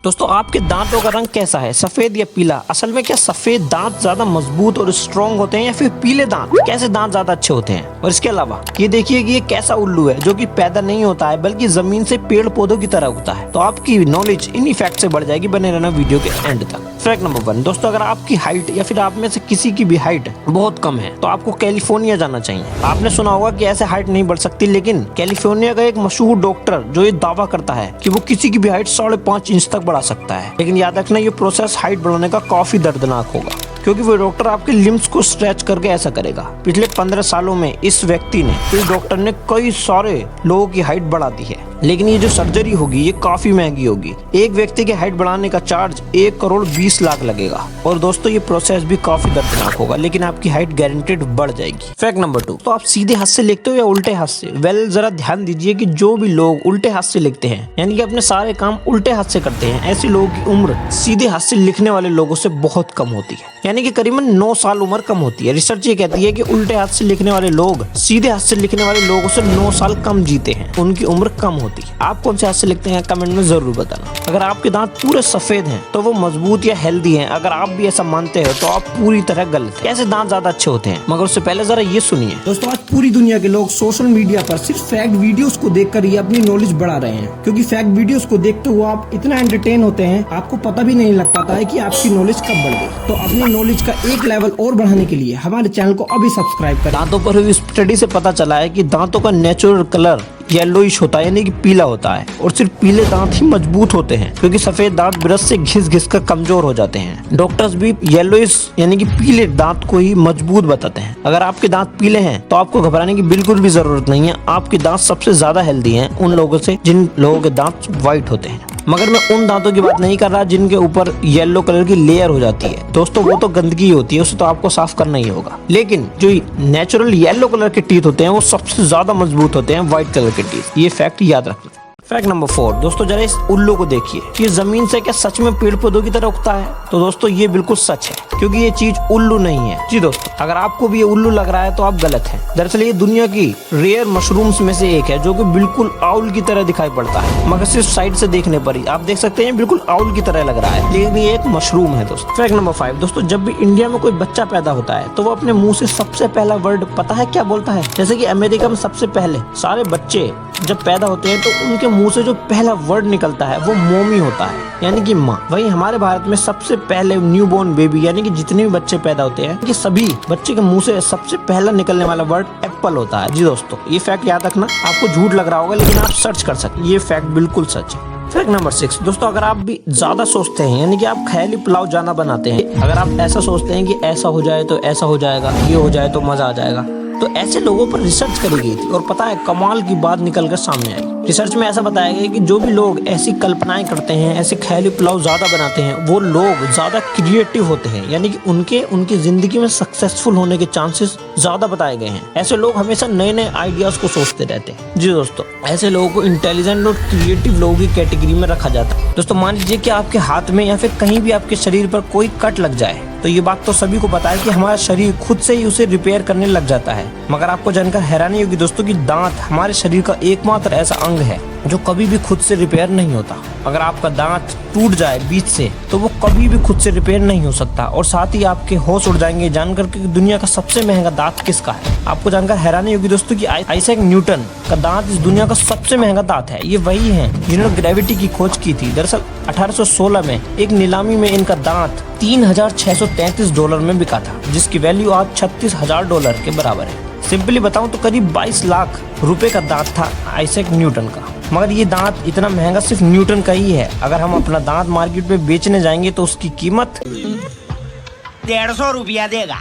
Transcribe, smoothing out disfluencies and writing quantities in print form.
दोस्तों आपके दांतों का रंग कैसा है, सफेद या पीला? असल में क्या सफेद दांत ज्यादा मजबूत और स्ट्रॉन्ग होते हैं या फिर पीले दांत? कैसे दांत ज्यादा अच्छे होते हैं? और इसके अलावा ये देखिए कि ये कैसा उल्लू है जो कि पैदा नहीं होता है बल्कि जमीन से पेड़ पौधों की तरह उगता है। तो आपकी नॉलेज इन्हीं फैक्ट से बढ़ जाएगी, बने रहना वीडियो के एंड तक। फैक्ट नंबर 1 दोस्तों, अगर आपकी हाइट या फिर आप में से किसी की भी हाइट बहुत कम है तो आपको कैलिफोर्निया जाना चाहिए। आपने सुना होगा कि ऐसे हाइट नहीं बढ़ सकती, लेकिन कैलिफोर्निया का एक मशहूर डॉक्टर जो ये दावा करता है कि वो किसी की भी हाइट 5.5 इंच तक बढ़ा सकता है। लेकिन याद रखना ये प्रोसेस हाइट बढ़ाने का काफी दर्दनाक होगा, क्योंकि वो डॉक्टर आपके लिम्स को स्ट्रेच करके ऐसा करेगा। पिछले 15 सालों में इस व्यक्ति ने, इस डॉक्टर ने कई सारे लोगों की हाइट बढ़ा दी है, लेकिन ये जो सर्जरी होगी ये काफी महंगी होगी। एक व्यक्ति की हाइट बढ़ाने का चार्ज 1 करोड़ 20 लाख लगेगा। और दोस्तों ये प्रोसेस भी काफी दर्दनाक होगा, लेकिन आपकी हाइट गारंटेड बढ़ जाएगी। फैक्ट नंबर 2, तो आप सीधे हाथ से लिखते हो या उल्टे हाथ से? वेल जरा ध्यान दीजिए कि जो भी लोग उल्टे हाथ से लिखते हैं, यानी कि अपने सारे काम उल्टे हाथ से करते हैं, ऐसे लोगों की उम्र सीधे हाथ से लिखने वाले लोगों से बहुत कम होती है, यानी कि करीबन 9 साल उम्र कम होती है। रिसर्च ये कहती है कि उल्टे हाथ से लिखने वाले लोग सीधे हाथ से लिखने वाले लोगों से 9 साल कम जीते हैं, उनकी उम्र कम होती है। आप कौन से हाथ से लिखते हैं कमेंट में जरूर बताना। अगर आपके दांत पूरे सफेद हैं तो वो मजबूत या हेल्दी हैं। अगर आप भी ऐसा मानते हो तो आप पूरी तरह गलत हैं। कैसे दांत ज्यादा अच्छे होते हैं? मगर उससे पहले जरा ये सुनिए। दोस्तों आज पूरी दुनिया के लोग सोशल मीडिया पर सिर्फ फैक्ट वीडियोस को देखकर ही अपनी नॉलेज बढ़ा रहे हैं, क्योंकि फैक्ट वीडियोस को देखते हुए आप इतना एंटरटेन होते हैं, आपको पता भी नहीं लग पाता है कि आपकी नॉलेज कब बढ़ गई। तो अपनी नॉलेज का एक लेवल और बढ़ाने के लिए हमारे चैनल को अभी सब्सक्राइब करें। दांतों पर हुई स्टडी से पता चला है कि दांतों का नेचुरल कलर येलोइश होता है, यानी कि पीला होता है। और सिर्फ पीले दांत ही मजबूत होते हैं, क्योंकि सफेद दांत ब्रश से घिस घिस कर कमजोर हो जाते हैं। डॉक्टर्स भी येलोइश यानी कि पीले दांत को ही मजबूत बताते हैं। अगर आपके दांत पीले हैं तो आपको घबराने की बिल्कुल भी जरूरत नहीं है। आपके दांत सबसे ज्यादा हेल्दी हैं उन लोगों से जिन लोगों के दांत व्हाइट होते हैं। मगर मैं उन दांतों की बात नहीं कर रहा जिनके ऊपर येलो कलर की लेयर हो जाती है। दोस्तों वो तो गंदगी होती है, उसे तो आपको साफ करना ही होगा। लेकिन जो नेचुरल येलो कलर के टीथ होते हैं वो सबसे ज्यादा मजबूत होते हैं व्हाइट कलर के टीथ। ये फैक्ट याद रखना। फैक्ट नंबर 4 दोस्तों, जरा इस उल्लू को देखिए, ये जमीन से क्या सच में पेड़ पौधों की तरह उगता है? तो दोस्तों ये बिल्कुल सच है, क्योंकि ये चीज उल्लू नहीं है। जी दोस्तों, अगर आपको भी ये उल्लू लग रहा है तो आप गलत हैं। दरअसल ये दुनिया की रेयर मशरूम्स में से एक है जो कि बिल्कुल आउल की तरह दिखाई पड़ता है, मगर सिर्फ साइड से देखने पर ही आप देख सकते हैं बिल्कुल आउल की तरह लग रहा है, लेकिन ये एक मशरूम है दोस्तों। फैक्ट नंबर 5 दोस्तों, जब भी इंडिया में कोई बच्चा पैदा होता है तो वो अपने मुंह से सबसे पहला वर्ड पता है क्या बोलता है? जैसे कि अमेरिका में सबसे पहले सारे बच्चे जब पैदा होते हैं तो उनके मुंह से जो पहला वर्ड निकलता है वो मोमी होता है, यानी कि माँ। वहीं हमारे भारत में सबसे पहले न्यूबॉर्न बेबी यानी कि जितने भी बच्चे पैदा होते हैं कि सभी बच्चे के मुंह से सबसे पहला निकलने वाला वर्ड एप्पल होता है। जी दोस्तों ये फैक्ट याद रखना। आपको झूठ लग रहा होगा लेकिन आप सर्च कर सकते, ये फैक्ट बिल्कुल सच है। फैक्ट नंबर 6 दोस्तों, अगर आप भी ज्यादा सोचते हैं, यानी कि आप ख्याली पुलाव जाना बनाते हैं, अगर आप ऐसा सोचते हैं कि ऐसा हो जाए तो ऐसा हो जाएगा, ये हो जाए तो मजा आ जाएगा, तो ऐसे लोगों पर रिसर्च करी गई थी और पता है कमाल की बात निकल कर सामने आई। रिसर्च में ऐसा बताया गया कि जो भी लोग ऐसी कल्पनाएं करते हैं, ऐसे ख्याली पुलाव ज्यादा बनाते हैं, वो लोग ज्यादा क्रिएटिव होते हैं, यानी कि उनकी जिंदगी में सक्सेसफुल होने के चांसेस ज्यादा बताए गए हैं। ऐसे लोग हमेशा नए नए आइडियाज को सोचते रहते हैं। जी दोस्तों, ऐसे लोगों को इंटेलिजेंट और क्रिएटिव लोगों की कैटेगरी में रखा जाता है। दोस्तों मान लीजिए कि आपके हाथ में या फिर कहीं भी आपके शरीर पर कोई कट लग जाए, तो ये बात तो सभी को पता है कि हमारा शरीर खुद से ही उसे रिपेयर करने लग जाता है। मगर आपको जानकर हैरानी होगी दोस्तों कि दांत हमारे शरीर का एकमात्र ऐसा अंग है जो कभी भी खुद से रिपेयर नहीं होता। अगर आपका दांत टूट जाए बीच से तो वो कभी भी खुद से रिपेयर नहीं हो सकता। और साथ ही आपके होश उड़ जाएंगे जानकर कि दुनिया का सबसे महंगा दांत किसका है। आपको जानकर हैरानी होगी दोस्तों कि आइजैक न्यूटन का दांत इस दुनिया का सबसे महंगा दांत है। ये वही है जिन्होंने ग्रेविटी की खोज की थी। दरअसल 1816 में एक नीलामी में इनका दांत $3,633 में बिका था, जिसकी वैल्यू आज $36,000 के बराबर है। सिंपली बताऊं तो करीब 22 लाख रुपए का दांत था आइजैक न्यूटन का। मगर ये दांत इतना महंगा सिर्फ न्यूटन का ही है। अगर हम अपना दांत मार्केट में बेचने जाएंगे तो उसकी कीमत 150 रुपया देगा।